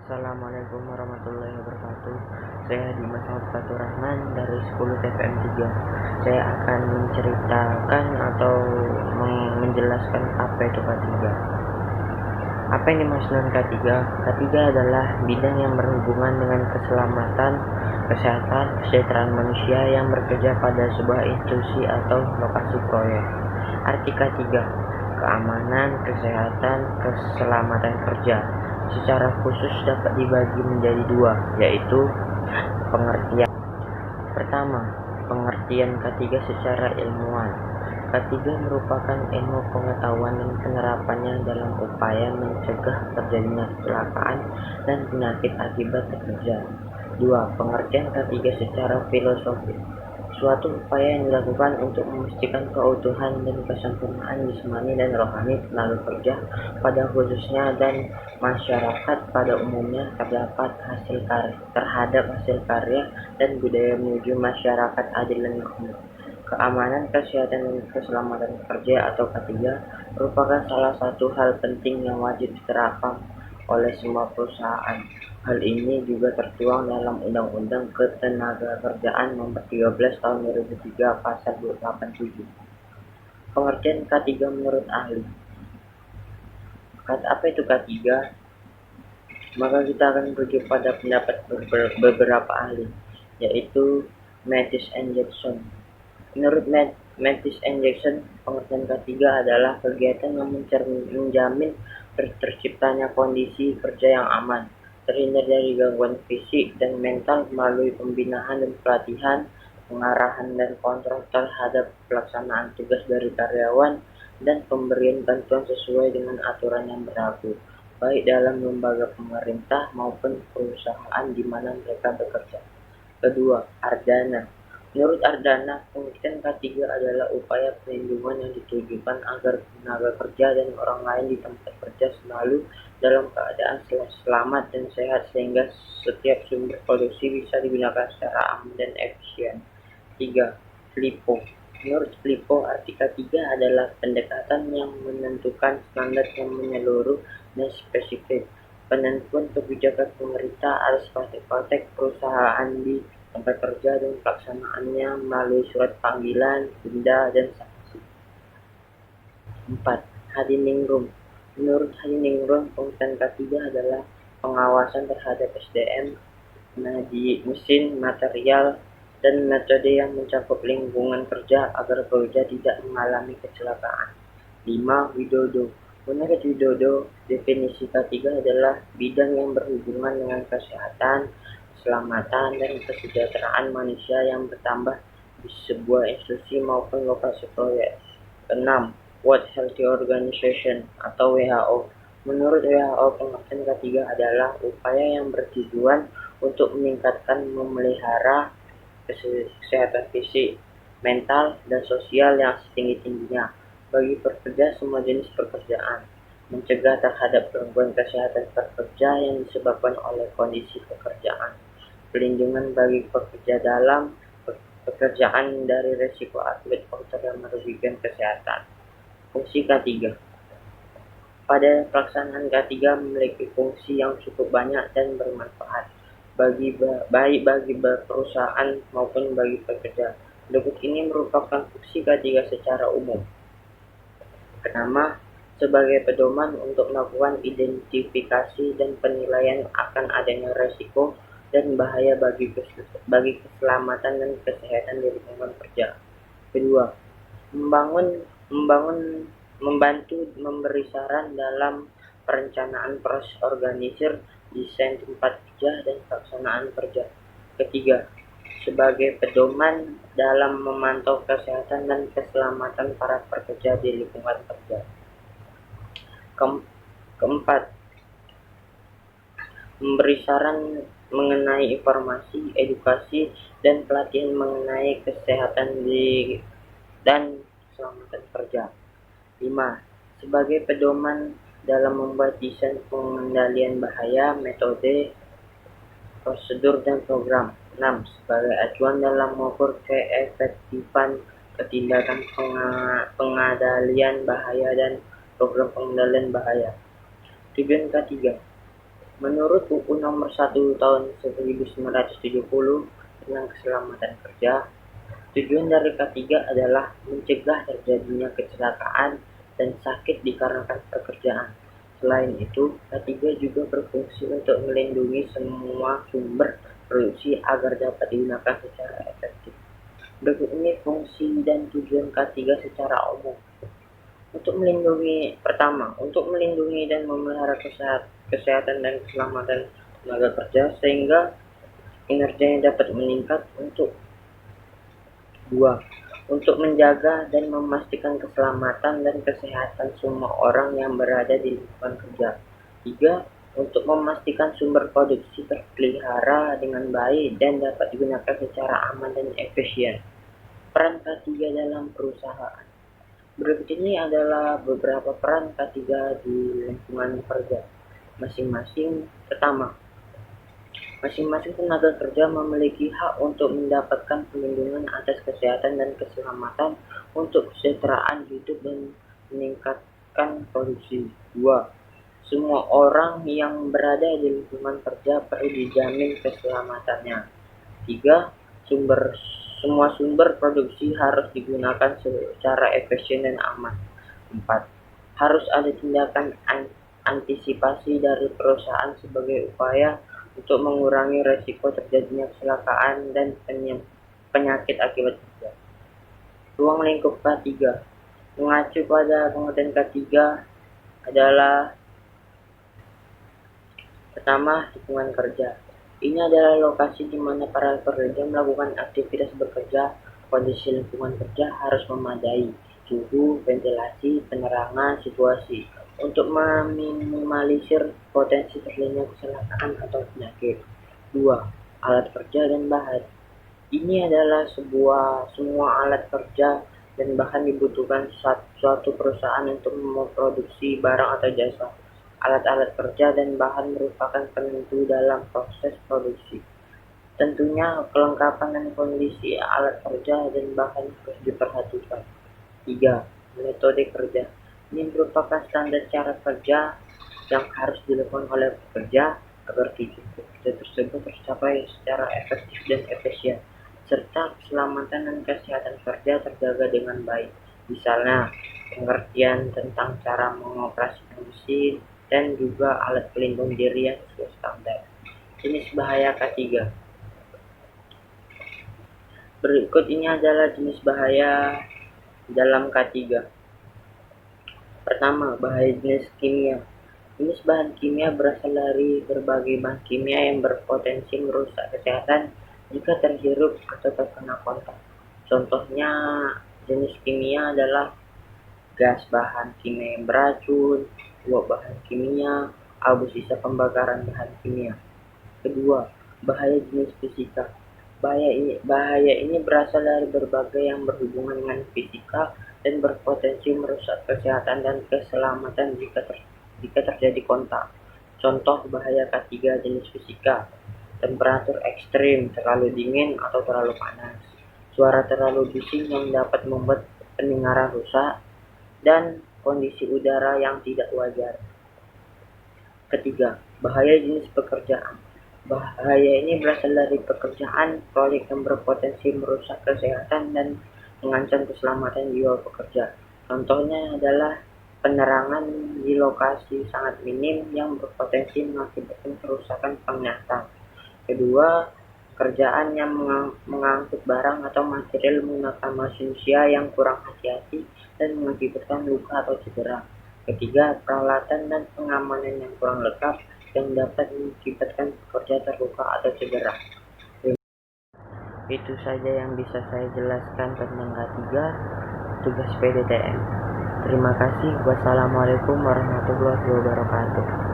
Assalamualaikum warahmatullahi wabarakatuh. Saya Dimas Fatur Rahman dari 10 TPM 3. Saya akan menceritakan atau menjelaskan apa itu K3. Apa yang dimaksud dengan K3? K3 adalah bidang yang berhubungan dengan keselamatan, kesehatan, kesejahteraan manusia yang bekerja pada sebuah institusi atau lokasi proyek. Arti K3: keamanan, kesehatan, keselamatan kerja. Secara khusus dapat dibagi menjadi dua, yaitu pengertian. Pertama, pengertian K3 secara ilmuwan. K3 merupakan ilmu pengetahuan dan penerapannya dalam upaya mencegah terjadinya kecelakaan dan penyakit akibat bekerja. Dua, pengertian K3 secara filosofis. Suatu upaya yang dilakukan untuk memastikan keutuhan dan kesempurnaan jasmani dan rohani tenaga kerja pada khususnya dan masyarakat pada umumnya terdapat terhadap hasil karya dan budaya menuju masyarakat adil dan makmur. Keamanan, kesehatan, dan keselamatan kerja atau K3 merupakan salah satu hal penting yang wajib diterapkan oleh semua perusahaan. Hal ini juga tertuang dalam Undang-Undang Ketenagakerjaan Nomor 13 Tahun 2003 Pasal 287. Pengertian K3 menurut ahli. Apa itu K3? Maka kita akan merujuk pada pendapat beberapa ahli, yaitu Mattis and Jackson. Menurut Mattis and Jackson, pengertian K3 adalah kegiatan yang menjamin terciptanya kondisi kerja yang aman, terhindar dari gangguan fisik dan mental melalui pembinaan dan pelatihan, pengarahan dan kontrol terhadap pelaksanaan tugas dari karyawan, dan pemberian bantuan sesuai dengan aturan yang berlaku, baik dalam lembaga pemerintah maupun perusahaan di mana mereka bekerja. Kedua, Ardana. Menurut Ardana, pengertian K3 adalah upaya perlindungan yang ditujukan agar tenaga kerja dan orang lain di tempat kerja selalu dalam keadaan selamat dan sehat sehingga setiap sumber produksi bisa digunakan secara aman dan efisien. 3. FLIPO. Menurut FLIPO, arti K3 adalah pendekatan yang menentukan standar yang menyeluruh dan spesifik, penentuan kebijakan pemerintah atas praktek-praktek perusahaan di tempat kerja dan pelaksanaannya melalui surat panggilan, denda, dan sanksi. 4. Hadiningrum. Menurut Hadiningrum, pengertian K3 adalah pengawasan terhadap SDM, mesin, material, dan metode yang mencakup lingkungan kerja agar pekerja tidak mengalami kecelakaan. 5. Widodo. Menurut Widodo, definisi K3 adalah bidang yang berhubungan dengan kesehatan, keselamatan, dan kesejahteraan manusia yang bertambah di sebuah institusi maupun lokasi proyek. 6. World Health Organization atau WHO. Menurut WHO, pengertian K3 adalah upaya yang bertujuan untuk meningkatkan memelihara kesehatan fisik, mental, dan sosial yang setinggi-tingginya bagi pekerja semua jenis pekerjaan, mencegah terhadap gangguan kesehatan pekerja yang disebabkan oleh kondisi pekerjaan, pelindungan bagi pekerja dalam pekerjaan dari risiko akibat faktor yang merugikan kesehatan. Fungsi K3. Pada pelaksanaan K3 memiliki fungsi yang cukup banyak dan bermanfaat baik bagi perusahaan maupun bagi pekerja. Berikut ini merupakan fungsi K3 secara umum. Pertama, sebagai pedoman untuk melakukan identifikasi dan penilaian akan adanya resiko dan bahaya bagi keselamatan dan kesehatan di lingkungan kerja. Kedua, membantu memberi saran dalam perencanaan proses organisir, desain tempat kerja, dan pelaksanaan kerja. Ketiga, sebagai pedoman dalam memantau kesehatan dan keselamatan para pekerja di lingkungan kerja. Keempat, memberi saran mengenai informasi, edukasi, dan pelatihan mengenai kesehatan dan keselamatan kerja. 5. Sebagai pedoman dalam membuat desain pengendalian bahaya, metode, prosedur, dan program. 6. Sebagai acuan dalam mengukur keefektifan ketindakan pengendalian bahaya dan program pengendalian bahaya. Tujuan K3. Menurut UU Nomor 1 Tahun 1970 tentang Keselamatan Kerja, tujuan dari K3 adalah mencegah terjadinya kecelakaan dan sakit dikarenakan pekerjaan. Selain itu, K3 juga berfungsi untuk melindungi semua sumber produksi agar dapat digunakan secara efektif. Berikut ini fungsi dan tujuan K3 secara umum. Untuk melindungi dan memelihara kesehatan dan keselamatan tenaga kerja sehingga kinerjanya dapat meningkat. Untuk menjaga dan memastikan keselamatan dan kesehatan semua orang yang berada di lingkungan kerja. 3. Untuk memastikan sumber produksi terpelihara dengan baik dan dapat digunakan secara aman dan efisien. Peran K3 dalam perusahaan. Berikut ini adalah beberapa peran K3 di lingkungan kerja. Pertama, masing-masing tenaga kerja memiliki hak untuk mendapatkan perlindungan atas kesehatan dan keselamatan untuk kesejahteraan hidup dan meningkatkan produksi. 2. Semua orang yang berada di lingkungan kerja perlu dijamin keselamatannya. 3. Semua sumber produksi harus digunakan secara efisien dan aman. 4. Harus ada tindakan antisipasi dari perusahaan sebagai upaya untuk mengurangi resiko terjadinya kecelakaan dan penyakit akibat kerja. Ruang lingkup K3. Mengacu pada pengertian K3 adalah pertama, lingkungan kerja. Ini adalah lokasi di mana para pekerja melakukan aktivitas bekerja. Kondisi lingkungan kerja harus memadai suhu, ventilasi, penerangan, situasi untuk meminimalisir potensi terjadinya kecelakaan atau penyakit. 2. Alat kerja dan bahan. Ini adalah semua alat kerja dan bahan dibutuhkan suatu perusahaan untuk memproduksi barang atau jasa. Alat-alat kerja dan bahan merupakan penentu dalam proses produksi. Tentunya kelengkapan dan kondisi alat kerja dan bahan harus diperhatikan. 3. Metode kerja. Ini merupakan standar cara kerja yang harus dilakukan oleh pekerja agar tujuan kerja tersebut tercapai secara efektif dan efisien, serta keselamatan dan kesehatan kerja terjaga dengan baik. Misalnya, pengertian tentang cara mengoperasikan mesin dan juga alat pelindung diri yang sesuai standar. Jenis bahaya K3. Berikut ini adalah jenis bahaya dalam K3. Pertama, bahaya jenis kimia. Jenis bahan kimia berasal dari berbagai bahan kimia yang berpotensi merusak kesehatan jika terhirup atau terkena kontak. Contohnya, jenis kimia adalah gas bahan kimia yang beracun, uap bahan kimia, abu sisa pembakaran bahan kimia. Kedua, bahaya jenis fisika. Bahaya ini berasal dari berbagai yang berhubungan dengan fisika dan berpotensi merusak kesehatan dan keselamatan jika terjadi kontak. Contoh bahaya K3 jenis fisika: temperatur ekstrim, terlalu dingin atau terlalu panas, suara terlalu bising yang dapat membuat pendengaran rusak, dan kondisi udara yang tidak wajar. Ketiga, bahaya jenis pekerjaan. Bahaya ini berasal dari pekerjaan proyek yang berpotensi merusak kesehatan dan mengancam keselamatan jiwa pekerja. Contohnya adalah penerangan di lokasi sangat minim yang berpotensi mengakibatkan kerusakan penglihatan. Kedua, kerjaan yang mengangkut barang atau material menggunakan manusia yang kurang hati-hati dan mengakibatkan luka atau cedera. Ketiga, peralatan dan pengamanan yang kurang lengkap yang dapat mengakibatkan pekerja terluka atau cedera. Itu saja yang bisa saya jelaskan tentang K3 tugas PDTM. Terima kasih. Wassalamualaikum warahmatullahi wabarakatuh.